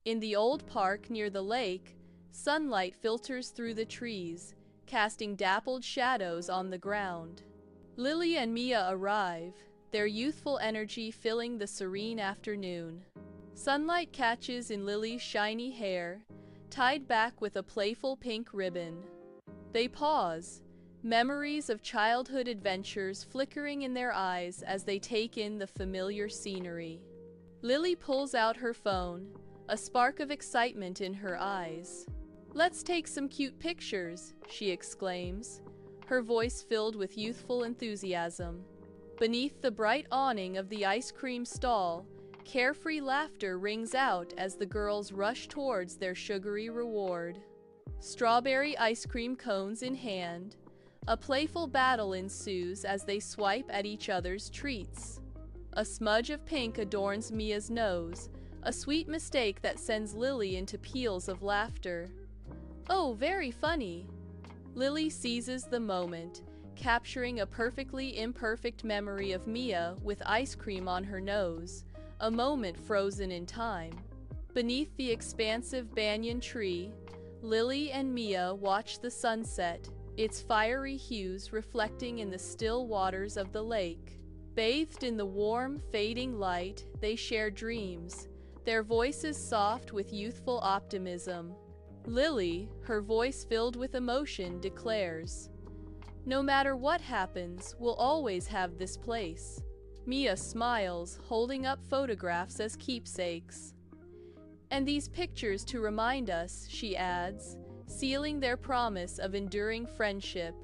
In the old park near the lake, sunlight filters through the trees, casting dappled shadows on the ground. Lily and Mia arrive, their youthful energy filling the serene afternoon. Sunlight catches in Lily's shiny hair, tied back with a playful pink ribbon. They pause, memories of childhood adventures flickering in their eyes as they take in the familiar scenery. Lily pulls out her phone, a spark of excitement in her eyes. "Let's take some cute pictures," she exclaims, her voice filled with youthful enthusiasm. Beneath the bright awning of the ice cream stall, carefree laughter rings out as the girls rush towards their sugary reward. Strawberry ice cream cones in hand, a playful battle ensues as they swipe at each other's treats. A smudge of pink adorns Mia's nose, a sweet mistake that sends Lily into peals of laughter. "Oh, very funny." Lily seizes the moment, capturing a perfectly imperfect memory of Mia with ice cream on her nose, a moment frozen in time. Beneath the expansive banyan tree, Lily and Mia watch the sunset, its fiery hues reflecting in the still waters of the lake. Bathed in the warm, fading light, they share dreams, their voices soft with youthful optimism. Lily, her voice filled with emotion, declares, "No matter what happens, we'll always have this place." Mia smiles, holding up photographs as keepsakes. "And these pictures to remind us," she adds, sealing their promise of enduring friendship.